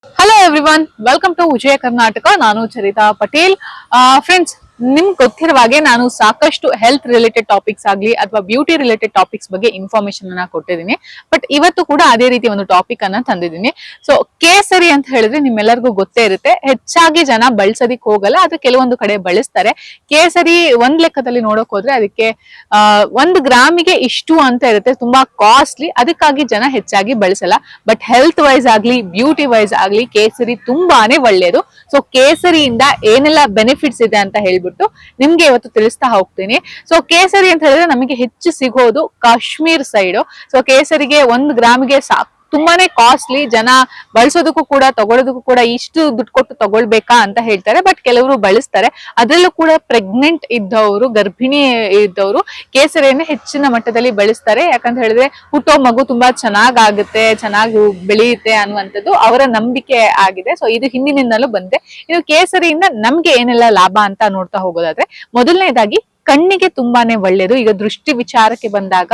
Hello everyone, welcome to Vijaya Karnataka. ನಾನು Charitha Patel. Friends, ನಿಮ್ಗೆ ಗೊತ್ತಿರುವ ಹಾಗೆ ನಾನು ಸಾಕಷ್ಟು ಹೆಲ್ತ್ ರಿಲೇಟೆಡ್ ಟಾಪಿಕ್ಸ್ ಆಗ್ಲಿ ಅಥವಾ ಬ್ಯೂಟಿ ರಿಲೇಟೆಡ್ ಟಾಪಿಕ್ಸ್ ಬಗ್ಗೆ ಇನ್ಫಾರ್ಮೇಶನ್ ಅನ್ನ ಕೊಟ್ಟಿದ್ದೀನಿ. ಬಟ್ ಇವತ್ತು ಕೂಡ ಅದೇ ರೀತಿ ಒಂದು ಟಾಪಿಕ್ ಅನ್ನ ತಂದಿದ್ದೀನಿ. ಸೊ ಕೇಸರಿ ಅಂತ ಹೇಳಿದ್ರೆ ನಿಮ್ಮೆಲ್ಲರಿಗೂ ಗೊತ್ತೇ ಇರುತ್ತೆ. ಹೆಚ್ಚಾಗಿ ಜನ ಬಳಸೋದಿಕ್ ಹೋಗಲ್ಲ, ಆದ್ರೆ ಕೆಲವೊಂದು ಕಡೆ ಬಳಸ್ತಾರೆ. ಕೇಸರಿ ಒಂದ್ ಲೆಕ್ಕದಲ್ಲಿ ನೋಡಕ್ ಹೋದ್ರೆ ಅದಕ್ಕೆ 1 ಗ್ರಾಮಿಗೆ ಇಷ್ಟು ಅಂತ ಇರುತ್ತೆ, ತುಂಬಾ ಕಾಸ್ಟ್ಲಿ. ಅದಕ್ಕಾಗಿ ಜನ ಹೆಚ್ಚಾಗಿ ಬಳಸಲ್ಲ. ಬಟ್ ಹೆಲ್ತ್ ವೈಸ್ ಆಗ್ಲಿ ಬ್ಯೂಟಿ ವೈಸ್ ಆಗ್ಲಿ ಕೇಸರಿ ತುಂಬಾನೇ ಒಳ್ಳೆಯದು. ಸೊ ಕೇಸರಿಯಿಂದ ಏನೆಲ್ಲ ಬೆನಿಫಿಟ್ಸ್ ಇದೆ ಅಂತ ಹೇಳ್ಬಿಟ್ಟು ನಿಮ್ಗೆ ಇವತ್ತು ತಿಳಿಸ್ತಾ ಹೋಗ್ತೀನಿ. ಸೊ ಕೇಸರಿ ಅಂತ ಹೇಳಿದ್ರೆ ನಮಗೆ ಹೆಚ್ಚು ಸಿಗೋದು ಕಾಶ್ಮೀರ್ ಸೈಡ್. ಸೊ ಕೇಸರಿಗೆ 1 ಗ್ರಾಮಿಗೆ ತುಂಬಾನೇ ಕಾಸ್ಟ್ಲಿ. ಜನ ಬಳಸೋದಕ್ಕೂ ಕೂಡ ತಗೊಳ್ಳೋದಕ್ಕೂ ಕೂಡ ಇಷ್ಟು ದುಡ್ಡು ಕೊಟ್ಟು ತಗೊಳ್ಬೇಕಾ ಅಂತ ಹೇಳ್ತಾರೆ. ಬಟ್ ಕೆಲವರು ಬಳಸ್ತಾರೆ. ಅದರಲ್ಲೂ ಕೂಡ ಪ್ರೆಗ್ನೆಂಟ್ ಇದ್ದವರು, ಗರ್ಭಿಣಿ ಇದ್ದವರು ಕೇಸರಿಯನ್ನು ಹೆಚ್ಚಿನ ಮಟ್ಟದಲ್ಲಿ ಬಳಸ್ತಾರೆ. ಯಾಕಂತ ಹೇಳಿದ್ರೆ ಹುಟ್ಟೋ ಮಗು ತುಂಬಾ ಚೆನ್ನಾಗುತ್ತೆ, ಚೆನ್ನಾಗಿ ಬೆಳೆಯುತ್ತೆ ಅನ್ನುವಂಥದ್ದು ಅವರ ನಂಬಿಕೆ ಆಗಿದೆ. ಸೊ ಇದು ಹಿಂದಿನಿಂದಲೂ ಬಂದೆ. ಇನ್ನು ಕೇಸರಿಯಿಂದ ನಮ್ಗೆ ಏನೆಲ್ಲ ಲಾಭ ಅಂತ ನೋಡ್ತಾ ಹೋಗೋದಾದ್ರೆ, ಮೊದಲನೇದಾಗಿ ಕಣ್ಣಿಗೆ ತುಂಬಾನೇ ಒಳ್ಳೇದು. ಈಗ ದೃಷ್ಟಿ ವಿಚಾರಕ್ಕೆ ಬಂದಾಗ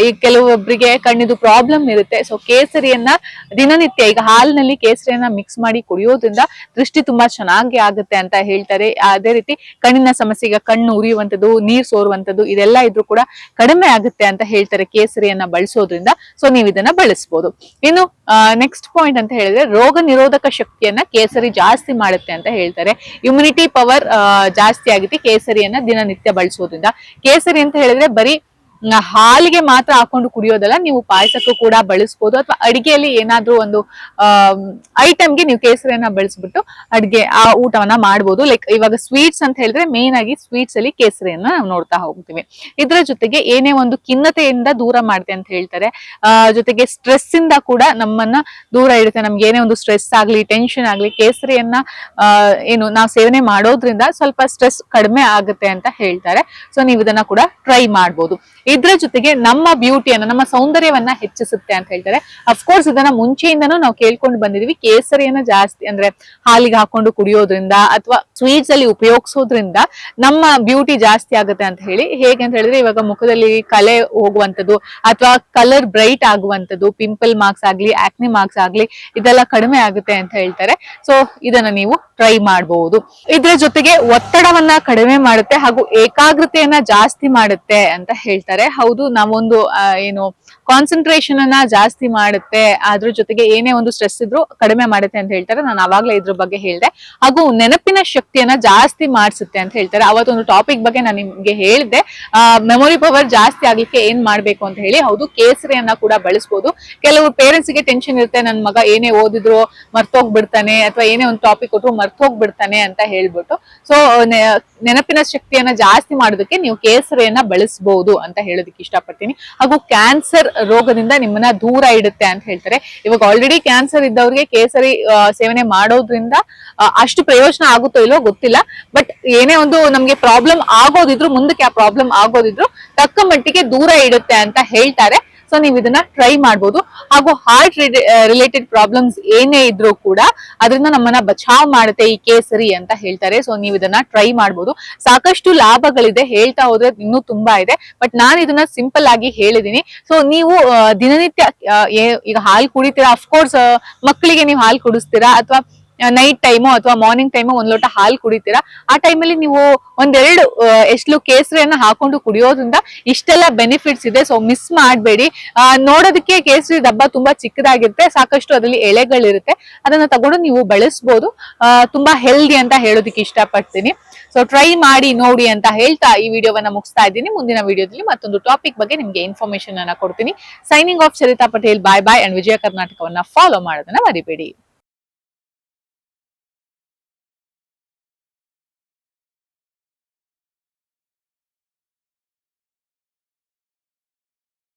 ಈ ಕೆಲವೊಬ್ಬರಿಗೆ ಕಣ್ಣಿದು ಪ್ರಾಬ್ಲಮ್ ಇರುತ್ತೆ. ಸೊ ಕೇಸರಿಯನ್ನ ದಿನನಿತ್ಯ ಈಗ ಹಾಲಿನಲ್ಲಿ ಕೇಸರಿಯನ್ನ ಮಿಕ್ಸ್ ಮಾಡಿ ಕುಡಿಯೋದ್ರಿಂದ ದೃಷ್ಟಿ ತುಂಬಾ ಚೆನ್ನಾಗಿ ಆಗುತ್ತೆ ಅಂತ ಹೇಳ್ತಾರೆ. ಅದೇ ರೀತಿ ಕಣ್ಣಿನ ಸಮಸ್ಯೆ, ಈಗ ಕಣ್ಣು ಉರಿಯುವಂಥದ್ದು, ನೀರ್ ಸೋರುವಂಥದ್ದು ಇದೆಲ್ಲ ಇದ್ರೂ ಕೂಡ ಕಡಿಮೆ ಆಗುತ್ತೆ ಅಂತ ಹೇಳ್ತಾರೆ ಕೇಸರಿಯನ್ನ ಬಳಸೋದ್ರಿಂದ. ಸೊ ನೀವು ಇದನ್ನ ಬಳಸಬಹುದು. ಇನ್ನು ನೆಕ್ಸ್ಟ್ ಪಾಯಿಂಟ್ ಅಂತ ಹೇಳಿದ್ರೆ, ರೋಗ ನಿರೋಧಕ ಶಕ್ತಿಯನ್ನ ಕೇಸರಿ ಜಾಸ್ತಿ ಮಾಡುತ್ತೆ ಅಂತ ಹೇಳ್ತಾರೆ. ಇಮ್ಯುನಿಟಿ ಪವರ್ ಜಾಸ್ತಿ ಆಗುತ್ತೆ ಕೇಸರಿಯನ್ನ ದಿನನಿತ್ಯ ಬಳಸೋದ್ರಿಂದ. ಕೇಸರಿ ಅಂತ ಹೇಳಿದ್ರೆ ಬರೀ ಹಾಲಿಗೆ ಮಾತ್ರ ಹಾಕೊಂಡು ಕುಡಿಯೋದಲ್ಲ, ನೀವು ಪಾಯಸಕ್ಕೂ ಕೂಡ ಬಳಸಬಹುದು. ಅಥವಾ ಅಡಿಗೆಯಲ್ಲಿ ಏನಾದ್ರೂ ಒಂದು ಐಟಮ್ಗೆ ನೀವು ಕೇಸರಿಯನ್ನ ಬಳಸ್ಬಿಟ್ಟು ಆ ಊಟವನ್ನ ಮಾಡ್ಬೋದು. ಲೈಕ್ ಇವಾಗ ಸ್ವೀಟ್ಸ್ ಅಂತ ಹೇಳಿದ್ರೆ ಮೇನ್ ಆಗಿ ಸ್ವೀಟ್ಸ್ ಅಲ್ಲಿ ಕೇಸರಿಯನ್ನ ನಾವು ನೋಡ್ತಾ ಹೋಗ್ತೀವಿ. ಇದರ ಜೊತೆಗೆ ಏನೇ ಒಂದು ಖಿನ್ನತೆಯಿಂದ ದೂರ ಮಾಡುತ್ತೆ ಅಂತ ಹೇಳ್ತಾರೆ. ಜೊತೆಗೆ ಸ್ಟ್ರೆಸ್ ಇಂದ ಕೂಡ ನಮ್ಮನ್ನ ದೂರ ಇಡುತ್ತೆ. ನಮ್ಗೆ ಏನೇ ಒಂದು ಸ್ಟ್ರೆಸ್ ಆಗ್ಲಿ, ಟೆನ್ಷನ್ ಆಗ್ಲಿ, ಕೇಸರಿಯನ್ನ ನಾವು ಸೇವನೆ ಮಾಡೋದ್ರಿಂದ ಸ್ವಲ್ಪ ಸ್ಟ್ರೆಸ್ ಕಡಿಮೆ ಆಗುತ್ತೆ ಅಂತ ಹೇಳ್ತಾರೆ. ಸೊ ನೀವು ಇದನ್ನ ಕೂಡ ಟ್ರೈ ಮಾಡ್ಬೋದು. ಇದ್ರ ಜೊತೆಗೆ ನಮ್ಮ ಬ್ಯೂಟಿಯನ್ನ, ನಮ್ಮ ಸೌಂದರ್ಯವನ್ನ ಹೆಚ್ಚಿಸುತ್ತೆ ಅಂತ ಹೇಳ್ತಾರೆ. ಅಫ್ಕೋರ್ಸ್ ಇದನ್ನ ಮುಂಚೆಯಿಂದನೂ ನಾವು ಕೇಳ್ಕೊಂಡು ಬಂದಿದೀವಿ. ಕೇಸರಿಯನ್ನ ಜಾಸ್ತಿ ಅಂದ್ರೆ ಹಾಲಿಗೆ ಹಾಕೊಂಡು ಕುಡಿಯೋದ್ರಿಂದ ಅಥವಾ ಸ್ವೀಟ್ಸ್ ಅಲ್ಲಿ ಉಪಯೋಗಿಸೋದ್ರಿಂದ ನಮ್ಮ ಬ್ಯೂಟಿ ಜಾಸ್ತಿ ಆಗುತ್ತೆ ಅಂತ ಹೇಳಿ. ಹೇಗೆ ಅಂತ ಹೇಳಿದ್ರೆ, ಇವಾಗ ಮುಖದಲ್ಲಿ ಕಲೆ ಹೋಗುವಂಥದ್ದು ಅಥವಾ ಕಲರ್ ಬ್ರೈಟ್ ಆಗುವಂಥದ್ದು, ಪಿಂಪಲ್ ಮಾರ್ಕ್ಸ್ ಆಗ್ಲಿ, ಆಕ್ನಿ ಮಾರ್ಕ್ಸ್ ಆಗ್ಲಿ, ಇದೆಲ್ಲ ಕಡಿಮೆ ಆಗುತ್ತೆ ಅಂತ ಹೇಳ್ತಾರೆ. ಸೊ ಇದನ್ನ ನೀವು ಟ್ರೈ ಮಾಡಬಹುದು. ಇದ್ರ ಜೊತೆಗೆ ಒತ್ತಡವನ್ನ ಕಡಿಮೆ ಮಾಡುತ್ತೆ ಹಾಗೂ ಏಕಾಗ್ರತೆಯನ್ನ ಜಾಸ್ತಿ ಮಾಡುತ್ತೆ ಅಂತ ಹೇಳ್ತಾರೆ. ಹೌದು, ನಾವೊಂದು ಕಾನ್ಸಂಟ್ರೇಷನ್ ಅನ್ನ ಜಾಸ್ತಿ ಮಾಡುತ್ತೆ. ಅದ್ರ ಜೊತೆಗೆ ಏನೇ ಒಂದು ಸ್ಟ್ರೆಸ್ ಇದ್ರು ಕಡಿಮೆ ಮಾಡುತ್ತೆ ಅಂತ ಹೇಳ್ತಾರೆ. ನಾನು ಅವಾಗ್ಲೇ ಇದ್ರ ಬಗ್ಗೆ ಹೇಳಿದೆ. ಹಾಗೂ ನೆನಪಿನ ಶಕ್ತಿಯನ್ನ ಜಾಸ್ತಿ ಮಾಡಿಸುತ್ತೆ ಅಂತ ಹೇಳ್ತಾರೆ. ಅವತ್ತೊಂದು ಟಾಪಿಕ್ ಬಗ್ಗೆ ನಾನು ನಿಮ್ಗೆ ಹೇಳಿದೆ, ಮೆಮೊರಿ ಪವರ್ ಜಾಸ್ತಿ ಆಗ್ಲಿಕ್ಕೆ ಏನ್ ಮಾಡ್ಬೇಕು ಅಂತ ಹೇಳಿ. ಹೌದು, ಕೇಸರಿಯನ್ನ ಕೂಡ ಬಳಸಬಹುದು. ಕೆಲವು ಪೇರೆಂಟ್ಸ್ ಗೆ ಟೆನ್ಷನ್ ಇರುತ್ತೆ, ನನ್ ಮಗ ಏನೇ ಓದಿದ್ರು ಮರ್ತೋಗ್ಬಿಡ್ತಾನೆ ಅಥವಾ ಏನೇ ಒಂದು ಟಾಪಿಕ್ ಕೊಟ್ಟರು ಮರ್ತೋಗ್ಬಿಡ್ತಾನೆ ಅಂತ ಹೇಳ್ಬಿಟ್ಟು. ಸೊ ನೆನಪಿನ ಶಕ್ತಿಯನ್ನ ಜಾಸ್ತಿ ಮಾಡೋದಕ್ಕೆ ನೀವು ಕೇಸರಿಯನ್ನ ಬಳಸಬಹುದು ಅಂತ ಹೇಳೋದಕ್ಕೆ ಇಷ್ಟಪಡ್ತೀನಿ. ಹಾಗೂ ಕ್ಯಾನ್ಸರ್ ರೋಗದಿಂದ ನಿಮ್ಮನ್ನ ದೂರ ಇಡುತ್ತೆ ಅಂತ ಹೇಳ್ತಾರೆ. ಇವಾಗ ಆಲ್ರೆಡಿ ಕ್ಯಾನ್ಸರ್ ಇದ್ದವ್ರಿಗೆ ಕೇಸರಿ ಸೇವನೆ ಮಾಡೋದ್ರಿಂದ ಅಷ್ಟು ಪ್ರಯೋಜನ ಆಗುತ್ತೋ ಇಲ್ವೋ ಗೊತ್ತಿಲ್ಲ. ಬಟ್ ಏನೇ ಒಂದು ನಮ್ಗೆ ಪ್ರಾಬ್ಲಮ್ ಆಗೋದಿದ್ರು, ಮುಂದಕ್ಕೆ ಆ ಪ್ರಾಬ್ಲಮ್ ಆಗೋದಿದ್ರು ತಕ್ಕ ಮಟ್ಟಿಗೆ ದೂರ ಇಡುತ್ತೆ ಅಂತ ಹೇಳ್ತಾರೆ. ಸೊ ನೀವು ಇದನ್ನ ಟ್ರೈ ಮಾಡ್ಬೋದು. ಹಾಗೂ ಹಾರ್ಟ್ ರಿಲೇಟೆಡ್ ಪ್ರಾಬ್ಲಮ್ಸ್ ಏನೇ ಇದ್ರೂ ಕೂಡ ಅದರಿಂದ ನಮ್ಮನ್ನ ಬಚಾವ್ ಮಾಡುತ್ತೆ ಈ ಕೇಸರಿ ಅಂತ ಹೇಳ್ತಾರೆ. ಸೊ ನೀವು ಇದನ್ನ ಟ್ರೈ ಮಾಡ್ಬೋದು. ಸಾಕಷ್ಟು ಲಾಭಗಳಿದೆ, ಹೇಳ್ತಾ ಹೋದ್ರೆ ಇನ್ನೂ ತುಂಬಾ ಇದೆ. ಬಟ್ ನಾನು ಇದನ್ನ ಸಿಂಪಲ್ ಆಗಿ ಹೇಳಿದೀನಿ. ಸೊ ನೀವು ದಿನನಿತ್ಯ ಈಗ ಹಾಲು ಕುಡಿತೀರಾ, ಅಫ್ಕೋರ್ಸ್ ಮಕ್ಕಳಿಗೆ ನೀವು ಹಾಲು ಕುಡಿಸ್ತೀರಾ ಅಥವಾ ನೈಟ್ ಟೈಮು ಅಥವಾ ಮಾರ್ನಿಂಗ್ ಟೈಮು 1 ಲೋಟ ಹಾಲು ಕುಡಿತೀರಾ. ಆ ಟೈಮಲ್ಲಿ ನೀವು 1-2 ಎಸ್ಲು ಕೇಸರಿಯನ್ನ ಹಾಕೊಂಡು ಕುಡಿಯೋದ್ರಿಂದ ಇಷ್ಟೆಲ್ಲ ಬೆನಿಫಿಟ್ಸ್ ಇದೆ. ಸೊ ಮಿಸ್ ಮಾಡಬೇಡಿ. ನೋಡೋದಕ್ಕೆ ಕೇಸರಿ ಡಬ್ಬ ತುಂಬಾ ಚಿಕ್ಕದಾಗಿರುತ್ತೆ, ಸಾಕಷ್ಟು ಅದರಲ್ಲಿ ಎಳೆಗಳಿರುತ್ತೆ. ಅದನ್ನ ತಗೊಂಡು ನೀವು ಬಳಸಬಹುದು. ತುಂಬಾ ಹೆಲ್ದಿ ಅಂತ ಹೇಳೋದಕ್ಕೆ ಇಷ್ಟಪಡ್ತೀನಿ. ಸೊ ಟ್ರೈ ಮಾಡಿ ನೋಡಿ ಅಂತ ಹೇಳ್ತಾ ಈ ವಿಡಿಯೋವನ್ನ ಮುಗಿಸ್ತಾ ಇದ್ದೀನಿ. ಮುಂದಿನ ವಿಡಿಯೋದಲ್ಲಿ ಮತ್ತೊಂದು ಟಾಪಿಕ್ ಬಗ್ಗೆ ನಿಮ್ಗೆ ಇನ್ಫಾರ್ಮೇಶನ್ ಅನ್ನ ಕೊಡ್ತೀನಿ. Signing off Charita Patel. Bye bye and Vijaya ಕರ್ನಾಟಕವನ್ನ ಫಾಲೋ ಮಾಡೋದನ್ನ ಮರಿಬೇಡಿ.